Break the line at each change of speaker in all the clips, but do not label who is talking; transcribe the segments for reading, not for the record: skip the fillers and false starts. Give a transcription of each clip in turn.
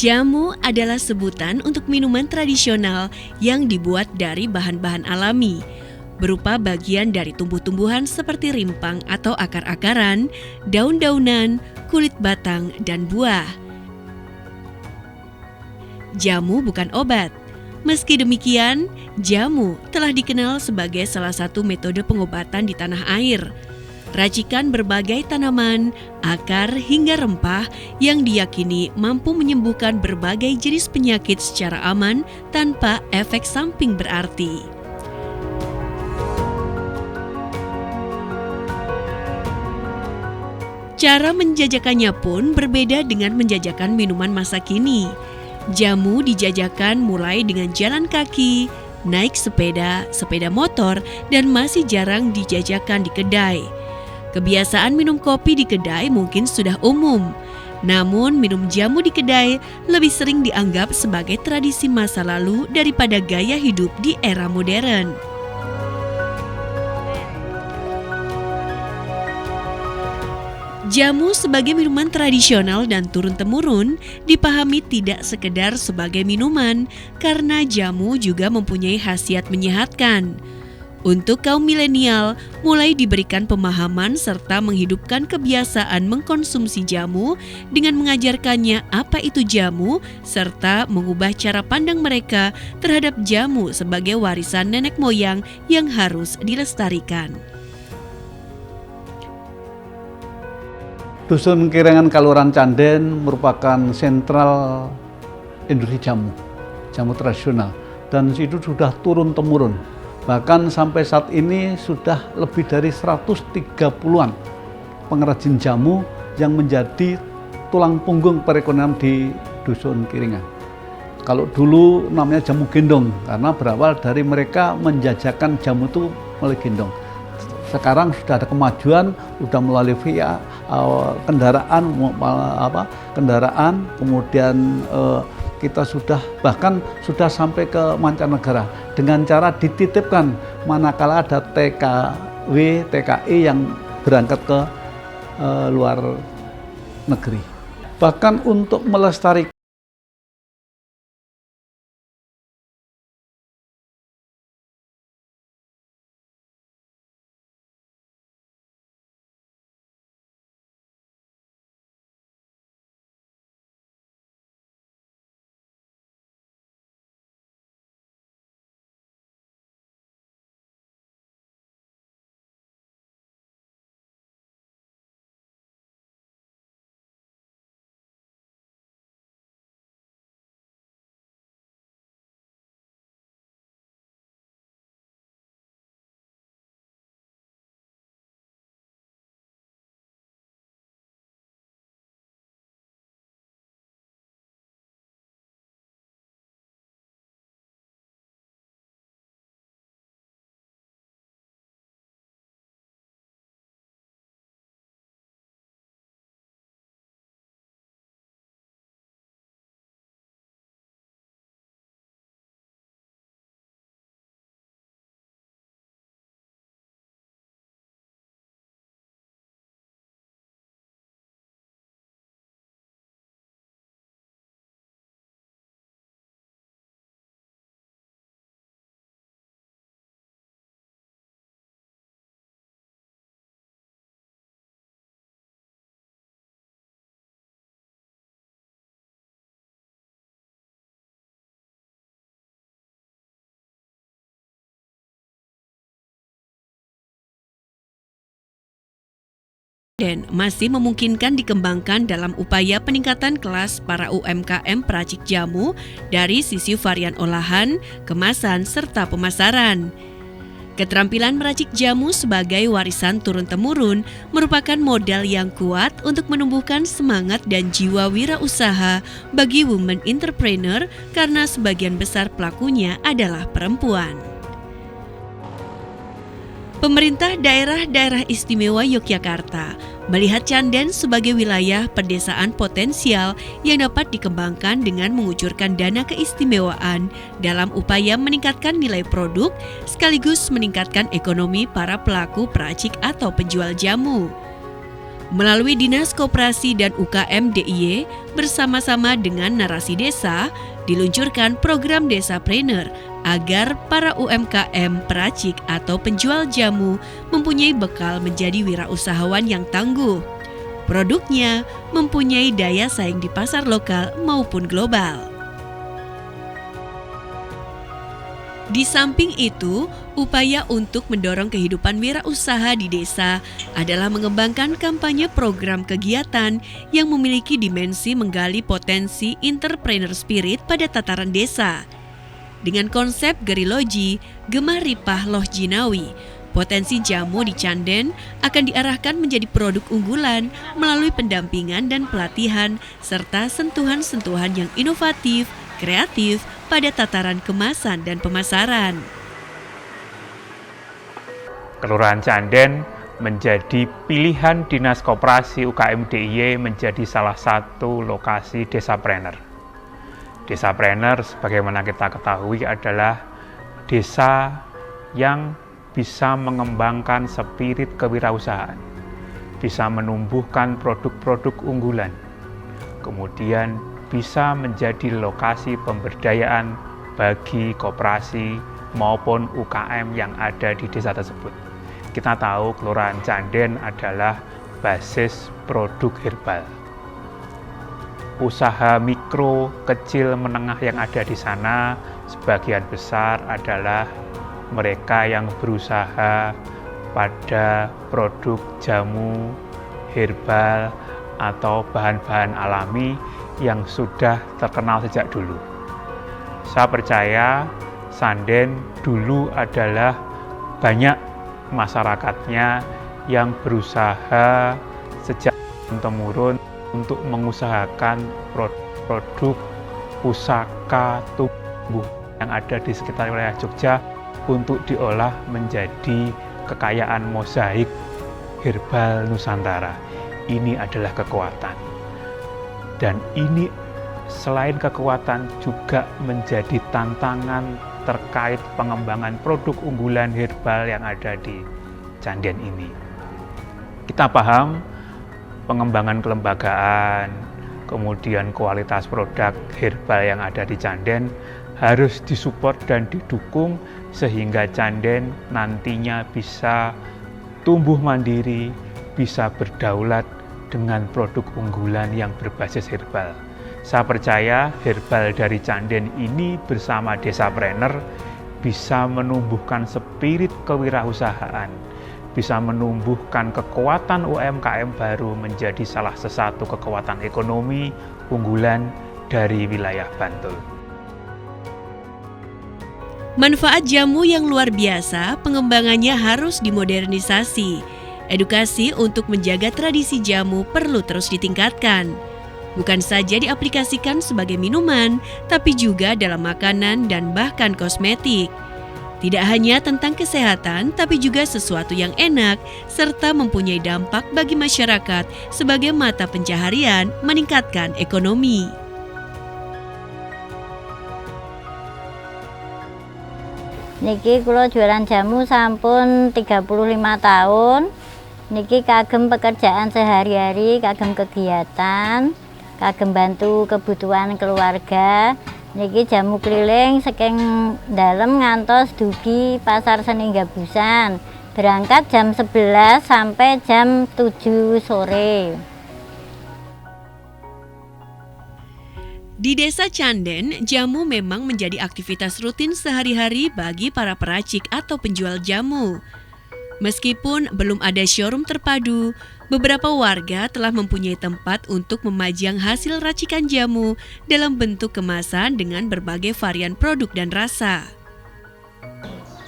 Jamu adalah sebutan untuk minuman tradisional yang dibuat dari bahan-bahan alami, berupa bagian dari tumbuh-tumbuhan seperti rimpang atau akar-akaran, daun-daunan, kulit batang, dan buah. Jamu bukan obat. Meski demikian, jamu telah dikenal sebagai salah satu metode pengobatan di tanah air. Racikan berbagai tanaman, akar hingga rempah yang diyakini mampu menyembuhkan berbagai jenis penyakit secara aman tanpa efek samping berarti. Cara menjajakannya pun berbeda dengan menjajakan minuman masa kini. Jamu dijajakan mulai dengan jalan kaki, naik sepeda, sepeda motor, dan masih jarang dijajakan di kedai. Kebiasaan minum kopi di kedai mungkin sudah umum, namun minum jamu di kedai lebih sering dianggap sebagai tradisi masa lalu daripada gaya hidup di era modern. Jamu sebagai minuman tradisional dan turun-temurun dipahami tidak sekedar sebagai minuman, karena jamu juga mempunyai khasiat menyehatkan. Untuk kaum milenial, mulai diberikan pemahaman serta menghidupkan kebiasaan mengkonsumsi jamu dengan mengajarkannya apa itu jamu, serta mengubah cara pandang mereka terhadap jamu sebagai warisan nenek moyang yang harus dilestarikan.
Dusun Kirengan Kaluran Canden merupakan sentral industri jamu tradisional, dan itu sudah turun-temurun. Bahkan sampai saat ini sudah lebih dari 130-an pengrajin jamu yang menjadi tulang punggung perekonomian di Dusun Kirengan. Kalau dulu namanya jamu gendong, karena berawal dari mereka menjajakan jamu itu melalui gendong. Sekarang sudah ada kemajuan, sudah melalui via kendaraan, kemudian kita bahkan sudah sampai ke mancanegara dengan cara dititipkan manakala ada TKW, TKI yang berangkat ke luar negeri. Bahkan untuk melestarikan
dan masih memungkinkan dikembangkan dalam upaya peningkatan kelas para UMKM peracik jamu dari sisi varian olahan, kemasan, serta pemasaran. Keterampilan meracik jamu sebagai warisan turun-temurun merupakan modal yang kuat untuk menumbuhkan semangat dan jiwa wirausaha bagi women entrepreneur karena sebagian besar pelakunya adalah perempuan. Pemerintah Daerah Istimewa Yogyakarta melihat Canden sebagai wilayah pedesaan potensial yang dapat dikembangkan dengan mengucurkan dana keistimewaan dalam upaya meningkatkan nilai produk sekaligus meningkatkan ekonomi para pelaku peracik atau penjual jamu. Melalui Dinas Koperasi dan UKM DIY bersama-sama dengan Narasi Desa, diluncurkan program Desapreneur agar para UMKM peracik atau penjual jamu mempunyai bekal menjadi wirausahawan yang tangguh. Produknya mempunyai daya saing di pasar lokal maupun global. Di samping itu, upaya untuk mendorong kehidupan wirausaha di desa adalah mengembangkan kampanye program kegiatan yang memiliki dimensi menggali potensi entrepreneur spirit pada tataran desa. Dengan konsep Geriloji, Gemah Ripah Loh Jinawi, potensi jamu di Canden akan diarahkan menjadi produk unggulan melalui pendampingan dan pelatihan serta sentuhan-sentuhan yang inovatif, kreatif pada tataran kemasan dan pemasaran.
Kelurahan Canden menjadi pilihan Dinas Koperasi UKM DIY menjadi salah satu lokasi Desapreneur. Desapreneur sebagaimana kita ketahui adalah desa yang bisa mengembangkan spirit kewirausahaan, bisa menumbuhkan produk-produk unggulan, kemudian bisa menjadi lokasi pemberdayaan bagi koperasi maupun UKM yang ada di desa tersebut. Kita tahu Kelurahan Canden adalah basis produk herbal. Usaha mikro, kecil, menengah yang ada di sana sebagian besar adalah mereka yang berusaha pada produk jamu, herbal, atau bahan-bahan alami yang sudah terkenal sejak dulu. Saya percaya Canden dulu adalah banyak masyarakatnya yang berusaha sejak temurun untuk mengusahakan produk pusaka tubuh yang ada di sekitar wilayah Jogja untuk diolah menjadi kekayaan mozaik herbal Nusantara. Ini adalah kekuatan. Dan ini selain kekuatan juga menjadi tantangan terkait pengembangan produk unggulan herbal yang ada di Canden ini. Kita paham pengembangan kelembagaan, kemudian kualitas produk herbal yang ada di Canden harus disupport dan didukung sehingga Canden nantinya bisa tumbuh mandiri, bisa berdaulat dengan produk unggulan yang berbasis herbal. Saya percaya herbal dari Canden ini bersama Desapreneur bisa menumbuhkan spirit kewirausahaan, bisa menumbuhkan kekuatan UMKM baru menjadi salah satu kekuatan ekonomi unggulan dari wilayah Bantul.
Manfaat jamu yang luar biasa, pengembangannya harus dimodernisasi. Edukasi untuk menjaga tradisi jamu perlu terus ditingkatkan. Bukan saja diaplikasikan sebagai minuman, tapi juga dalam makanan dan bahkan kosmetik. Tidak hanya tentang kesehatan, tapi juga sesuatu yang enak, serta mempunyai dampak bagi masyarakat sebagai mata pencaharian, meningkatkan ekonomi.
Niki kula jualan jamu sampun 35 tahun. Niki kagem pekerjaan sehari-hari, kagem kegiatan, kagem bantu kebutuhan keluarga. Niki jamu keliling saking dalem ngantos dugi Pasar Seni Gabusan. Berangkat jam 11 sampai jam 7 sore.
Di Desa Canden, jamu memang menjadi aktivitas rutin sehari-hari bagi para peracik atau penjual jamu. Meskipun belum ada showroom terpadu, beberapa warga telah mempunyai tempat untuk memajang hasil racikan jamu dalam bentuk kemasan dengan berbagai varian produk dan rasa.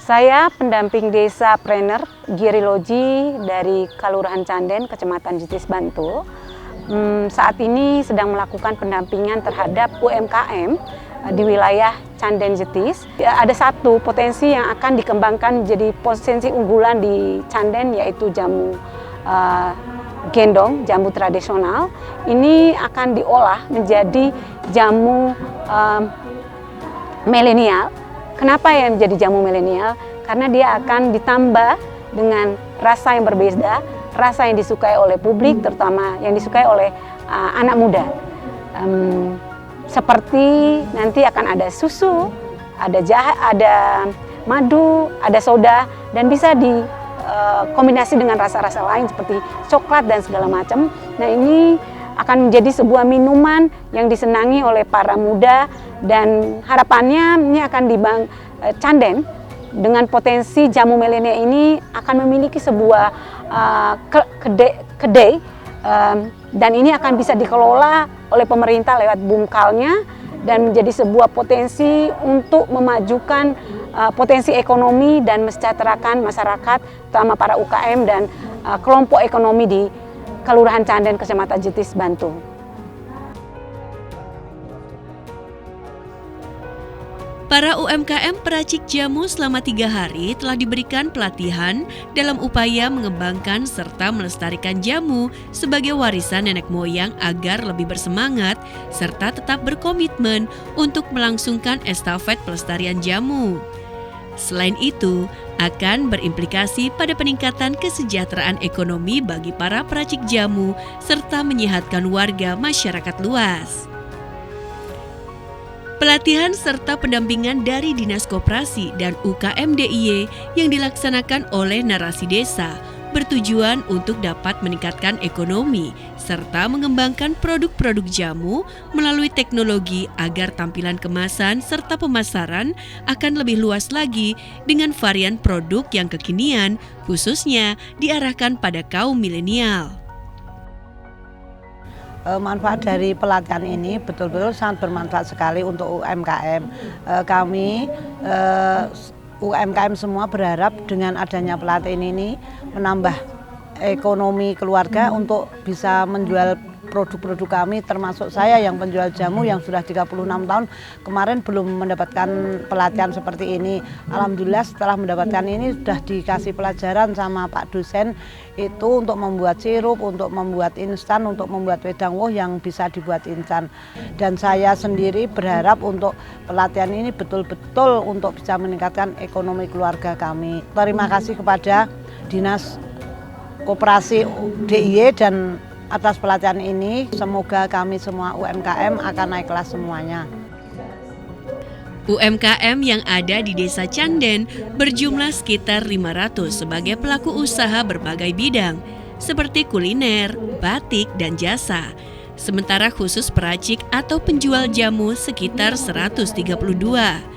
Saya pendamping desa Prener Giriloji dari Kelurahan Canden, Kecamatan Jetis, Bantul. Saat ini sedang melakukan pendampingan terhadap UMKM di wilayah Canden Jetis. Ada satu potensi yang akan dikembangkan menjadi potensi unggulan di Canden, yaitu jamu gendong, jamu tradisional. Ini akan diolah menjadi jamu milenial. Kenapa ya menjadi jamu milenial? Karena dia akan ditambah dengan rasa yang berbeda, rasa yang disukai oleh publik, terutama yang disukai oleh anak muda. Seperti nanti akan ada susu, ada jahe, ada madu, ada soda, dan bisa dikombinasi dengan rasa-rasa lain seperti coklat dan segala macam. Nah, ini akan menjadi sebuah minuman yang disenangi oleh para muda, dan harapannya ini akan Canden dengan potensi jamu milenial ini akan memiliki sebuah kedai dan ini akan bisa dikelola oleh pemerintah lewat bumkalnya dan menjadi sebuah potensi untuk memajukan potensi ekonomi dan mesejahterakan masyarakat, terutama para UKM dan kelompok ekonomi di Kelurahan Canden, Kecamatan Jetis, Bantul.
Para UMKM peracik jamu selama 3 hari telah diberikan pelatihan dalam upaya mengembangkan serta melestarikan jamu sebagai warisan nenek moyang agar lebih bersemangat serta tetap berkomitmen untuk melangsungkan estafet pelestarian jamu. Selain itu, akan berimplikasi pada peningkatan kesejahteraan ekonomi bagi para peracik jamu serta menyehatkan warga masyarakat luas. Pelatihan serta pendampingan dari Dinas Koperasi dan UKM DIY yang dilaksanakan oleh Narasi Desa bertujuan untuk dapat meningkatkan ekonomi serta mengembangkan produk-produk jamu melalui teknologi agar tampilan kemasan serta pemasaran akan lebih luas lagi dengan varian produk yang kekinian, khususnya diarahkan pada kaum milenial.
Manfaat dari pelatihan ini betul-betul sangat bermanfaat sekali untuk UMKM. Kami UMKM semua berharap dengan adanya pelatihan ini menambah ekonomi keluarga untuk bisa menjual produk-produk kami, termasuk saya yang penjual jamu yang sudah 36 tahun kemarin belum mendapatkan pelatihan seperti ini. Alhamdulillah setelah mendapatkan ini sudah dikasih pelajaran sama Pak dosen itu untuk membuat sirup, untuk membuat instan, untuk membuat wedang woh yang bisa dibuat instan. Dan saya sendiri berharap untuk pelatihan ini betul-betul untuk bisa meningkatkan ekonomi keluarga kami. Terima kasih kepada Dinas Koperasi DIY dan atas pelatihan ini, semoga kami semua UMKM akan naik kelas semuanya.
UMKM yang ada di Desa Canden berjumlah sekitar 500 sebagai pelaku usaha berbagai bidang, seperti kuliner, batik, dan jasa. Sementara khusus peracik atau penjual jamu sekitar 132.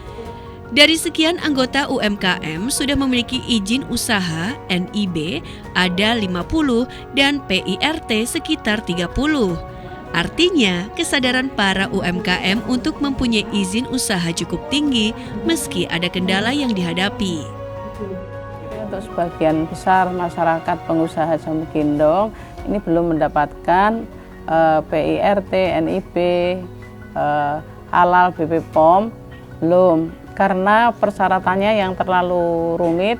Dari sekian anggota UMKM sudah memiliki izin usaha NIB ada 50 dan PIRT sekitar 30. Artinya, kesadaran para UMKM untuk mempunyai izin usaha cukup tinggi meski ada kendala yang dihadapi.
Untuk sebagian besar masyarakat pengusaha jamu gendong ini belum mendapatkan PIRT, NIB, halal, BPOM, belum. Karena persyaratannya yang terlalu rumit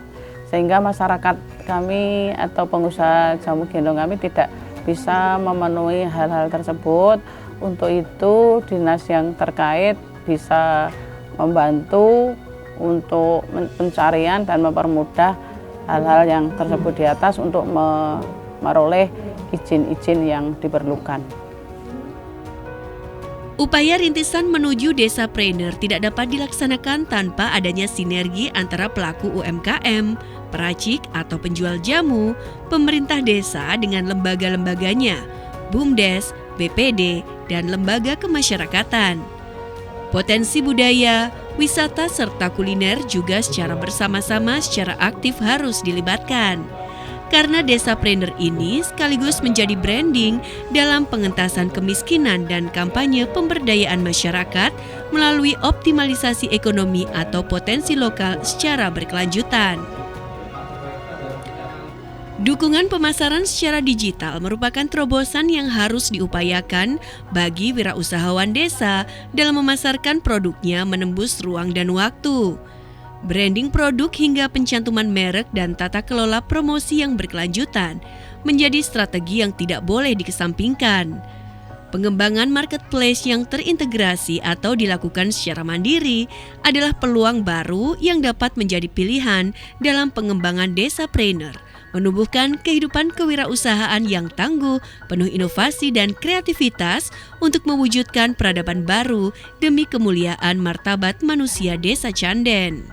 sehingga masyarakat kami atau pengusaha jamu gendong kami tidak bisa memenuhi hal-hal tersebut. Untuk itu dinas yang terkait bisa membantu untuk pencarian dan mempermudah hal-hal yang tersebut di atas untuk meroleh izin-izin yang diperlukan.
Upaya rintisan menuju Desa Prener tidak dapat dilaksanakan tanpa adanya sinergi antara pelaku UMKM, peracik atau penjual jamu, pemerintah desa dengan lembaga-lembaganya, BUMDes, BPD, dan lembaga kemasyarakatan. Potensi budaya, wisata, serta kuliner juga secara bersama-sama secara aktif harus dilibatkan. karena Desapreneur ini sekaligus menjadi branding dalam pengentasan kemiskinan dan kampanye pemberdayaan masyarakat melalui optimalisasi ekonomi atau potensi lokal secara berkelanjutan. Dukungan pemasaran secara digital merupakan terobosan yang harus diupayakan bagi wirausahawan desa dalam memasarkan produknya menembus ruang dan waktu. Branding produk hingga pencantuman merek dan tata kelola promosi yang berkelanjutan menjadi strategi yang tidak boleh dikesampingkan. Pengembangan marketplace yang terintegrasi atau dilakukan secara mandiri adalah peluang baru yang dapat menjadi pilihan dalam pengembangan Desapreneur, menumbuhkan kehidupan kewirausahaan yang tangguh, penuh inovasi dan kreativitas untuk mewujudkan peradaban baru demi kemuliaan martabat manusia Desa Canden.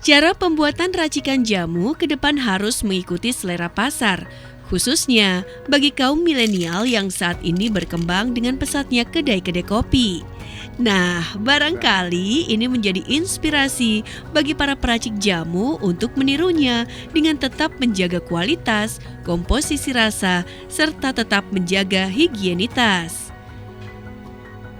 Cara pembuatan racikan jamu ke depan harus mengikuti selera pasar, khususnya bagi kaum milenial yang saat ini berkembang dengan pesatnya kedai-kedai kopi. Nah, barangkali ini menjadi inspirasi bagi para peracik jamu untuk menirunya dengan tetap menjaga kualitas, komposisi rasa, serta tetap menjaga higienitas.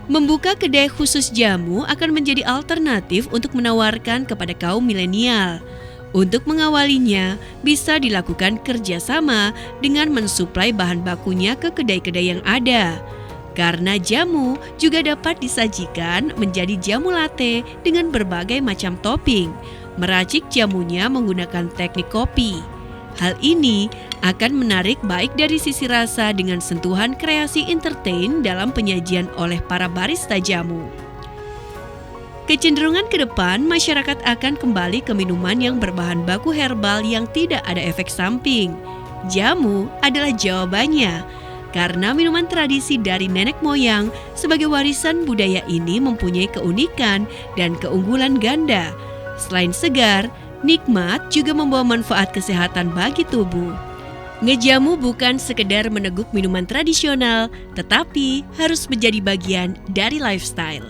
Membuka kedai khusus jamu akan menjadi alternatif untuk menawarkan kepada kaum milenial. Untuk mengawalinya, bisa dilakukan kerjasama dengan mensuplai bahan bakunya ke kedai-kedai yang ada. Karena jamu juga dapat disajikan menjadi jamu latte dengan berbagai macam topping. Meracik jamunya menggunakan teknik kopi. Hal ini akan menarik baik dari sisi rasa dengan sentuhan kreasi entertain dalam penyajian oleh para barista jamu. Kecenderungan ke depan, masyarakat akan kembali ke minuman yang berbahan baku herbal yang tidak ada efek samping. Jamu adalah jawabannya. Karena minuman tradisi dari nenek moyang sebagai warisan budaya ini mempunyai keunikan dan keunggulan ganda. Selain segar, nikmat juga membawa manfaat kesehatan bagi tubuh. Ngejamu bukan sekedar meneguk minuman tradisional, tetapi harus menjadi bagian dari lifestyle.